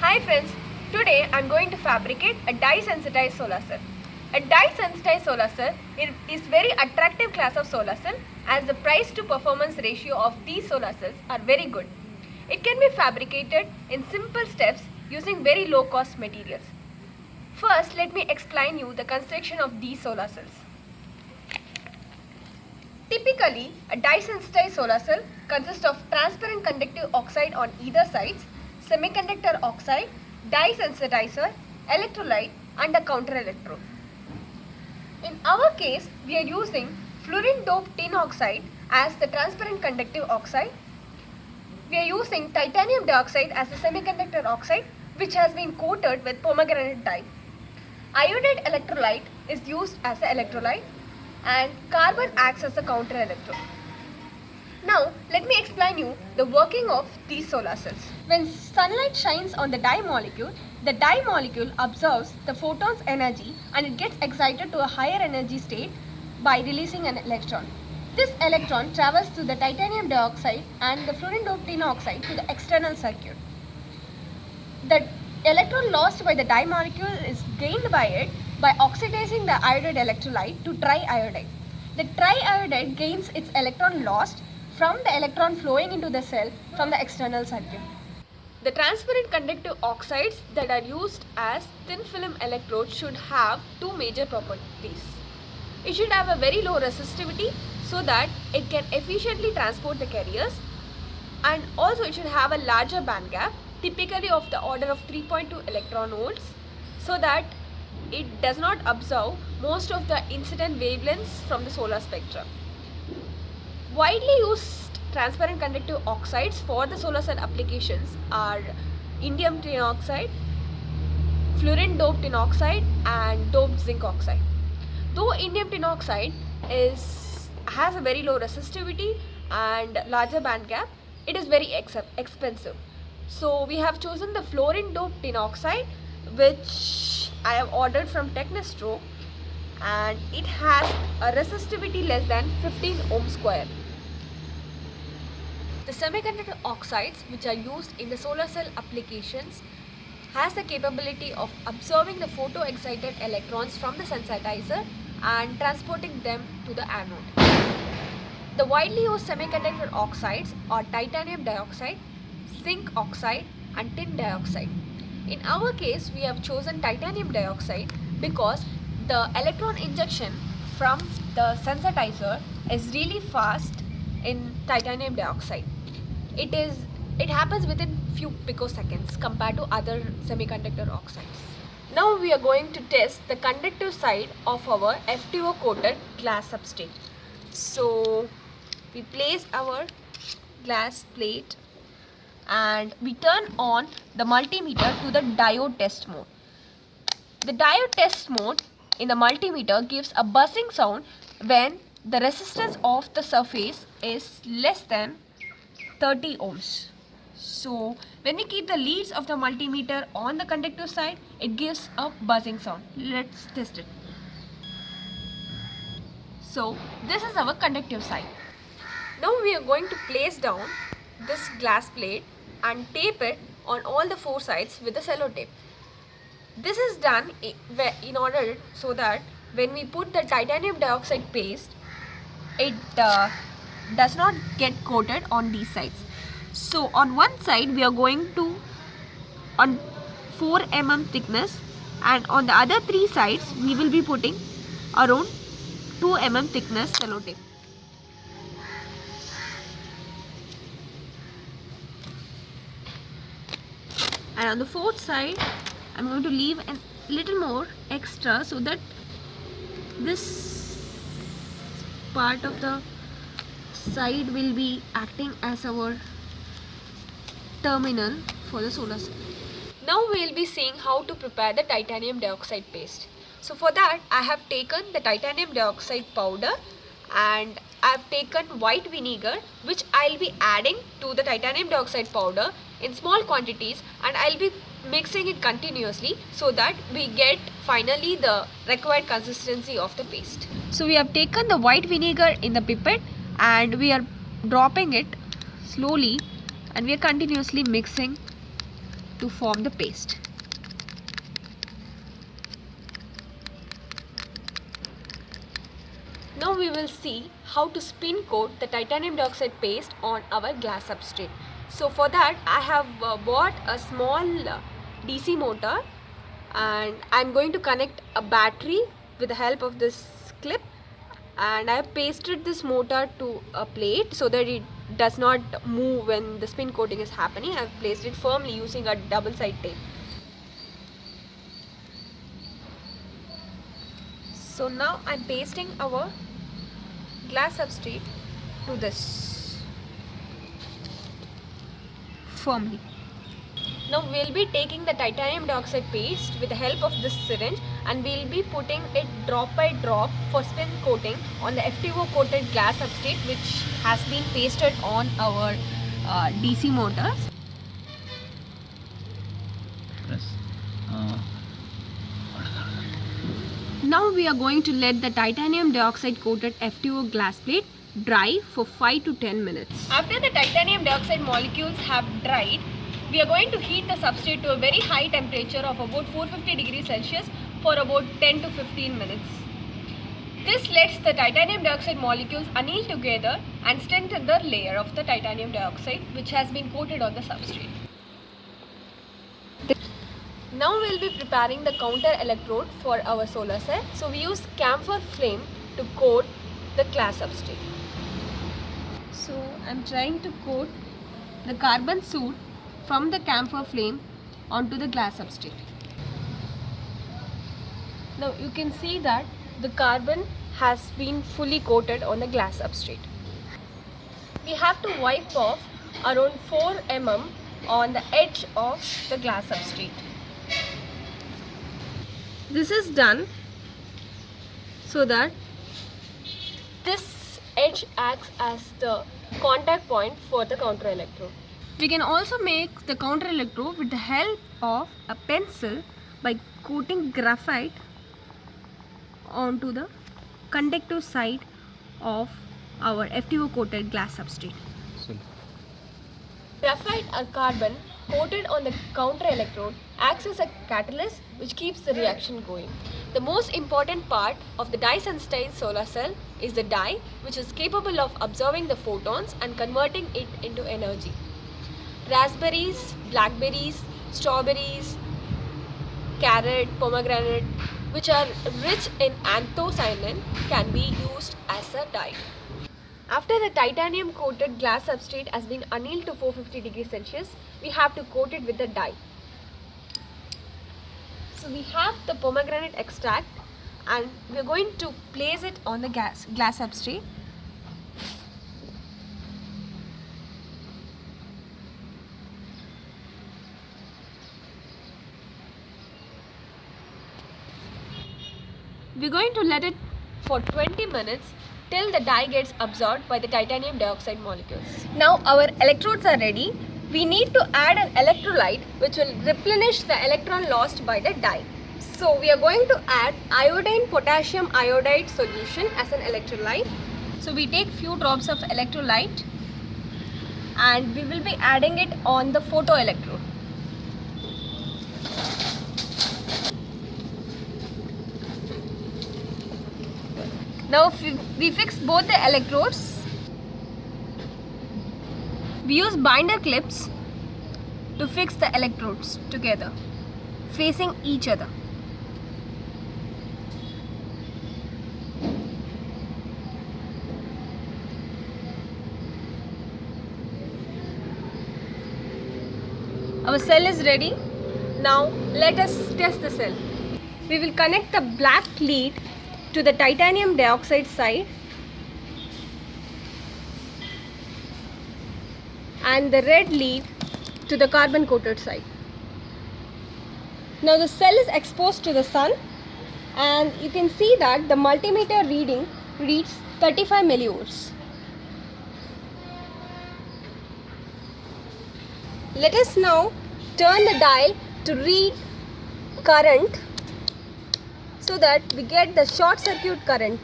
Hi friends, today I am going to fabricate a dye-sensitized solar cell. A dye-sensitized solar cell is very attractive class of solar cell as the price to performance ratio of these solar cells are very good. It can be fabricated in simple steps using very low cost materials. First, let me explain you the construction of these solar cells. Typically, a dye-sensitized solar cell consists of transparent conductive oxide on either sides, semiconductor oxide, dye sensitizer, electrolyte and a counter electrode. In our case, we are using fluorine doped tin oxide as the transparent conductive oxide. We are using titanium dioxide as the semiconductor oxide which has been coated with pomegranate dye. Iodide electrolyte is used as the electrolyte and carbon acts as the counter electrode. Now let me explain you the working of these solar cells. When sunlight shines on the dye molecule absorbs the photon's energy and it gets excited to a higher energy state by releasing an electron. This electron travels through the titanium dioxide and the fluorine doped tin oxide to the external circuit. The electron lost by the dye molecule is gained by it by oxidizing the iodide electrolyte to triiodide. The triiodide gains its electron lost from the electron flowing into the cell from the external circuit. The transparent conductive oxides that are used as thin film electrodes should have two major properties. It should have a very low resistivity so that it can efficiently transport the carriers, and also it should have a larger band gap, typically of the order of 3.2 electron volts, so that it does not absorb most of the incident wavelengths from the solar spectrum. Widely used transparent conductive oxides for the solar cell applications are indium tin oxide, fluorine doped tin oxide and doped zinc oxide. Though indium tin oxide has a very low resistivity and larger band gap, it is very expensive. So we have chosen the fluorine doped tin oxide, which I have ordered from Technostro, and it has a resistivity less than 15 ohm square. The semiconductor oxides which are used in the solar cell applications has the capability of absorbing the photo-excited electrons from the sensitizer and transporting them to the anode. The widely used semiconductor oxides are titanium dioxide, zinc oxide and tin dioxide. In our case, we have chosen titanium dioxide because the electron injection from the sensitizer is really fast in titanium dioxide. It happens within few picoseconds compared to other semiconductor oxides. Now we are going to test the conductive side of our FTO coated glass substrate. So we place our glass plate and we turn on the multimeter to the diode test mode. The diode test mode in the multimeter gives a buzzing sound when the resistance of the surface is less than 30 ohms. So when we keep the leads of the multimeter on the conductive side, it gives a buzzing sound. Let's test it. So this is our conductive side. Now we are going to place down this glass plate and tape it on all the four sides with the cello tape. This is done in order so that when we put the titanium dioxide paste, it does not get coated on these sides. So on one side we are going to on 4 mm thickness, and on the other three sides we will be putting around 2 mm thickness cello tape. And on the fourth side I'm going to leave a little more extra so that this part of the side will be acting as our terminal for the solar cell. Now we will be seeing how to prepare the titanium dioxide paste. So for that I have taken the titanium dioxide powder and I have taken white vinegar, which I will be adding to the titanium dioxide powder in small quantities, and I will be mixing it continuously so that we get finally the required consistency of the paste. So we have taken the white vinegar in the pipette and we are dropping it slowly and we are continuously mixing to form the paste. Now we will see how to spin coat the titanium dioxide paste on our glass substrate. So for that I have bought a small DC motor, and I am going to connect a battery with the help of this clip, and I have pasted this motor to a plate so that it does not move when the spin coating is happening. I have placed it firmly using a double side tape. So now I am pasting our glass substrate to this firmly. Now we will be taking the titanium dioxide paste with the help of this syringe, and we will be putting it drop by drop for spin coating on the FTO coated glass substrate which has been pasted on our DC motors. Yes. Now we are going to let the titanium dioxide coated FTO glass plate dry for 5 to 10 minutes. After the titanium dioxide molecules have dried, we are going to heat the substrate to a very high temperature of about 450 degrees Celsius for about 10 to 15 minutes. This lets the titanium dioxide molecules anneal together and strengthen the layer of the titanium dioxide which has been coated on the substrate. Now we will be preparing the counter electrode for our solar cell. So we use camphor flame to coat the glass substrate. So I am trying to coat the carbon soot from the camphor flame onto the glass substrate. Now you can see that the carbon has been fully coated on the glass substrate. We have to wipe off around 4 mm on the edge of the glass substrate. This is done so that this edge acts as the contact point for the counter electrode. We can also make the counter electrode with the help of a pencil by coating graphite onto the conductive side of our FTO coated glass substrate. Graphite or carbon coated on the counter electrode acts as a catalyst which keeps the reaction going. The most important part of the dye sensitized solar cell is the dye, which is capable of absorbing the photons and converting it into energy. Raspberries, blackberries, strawberries, carrot, pomegranate, which are rich in anthocyanin, can be used as a dye. After the titanium coated glass substrate has been annealed to 450 degrees Celsius, we have to coat it with the dye. So we have the pomegranate extract, and we are going to place it on the glass substrate. We are going to let it for 20 minutes till the dye gets absorbed by the titanium dioxide molecules. Now our electrodes are ready. We need to add an electrolyte which will replenish the electron lost by the dye. So we are going to add iodine potassium iodide solution as an electrolyte. So we take few drops of electrolyte and we will be adding it on the photoelectrode. Now we fix both the electrodes. We use binder clips to fix the electrodes together, facing each other. Our cell is ready. Now let us test the cell. We will connect the black lead to the titanium dioxide side and the red lead to the carbon coated side. Now the cell is exposed to the sun and you can see that the multimeter reading reads 35 millivolts. Let us now turn the dial to read current so that we get the short circuit current.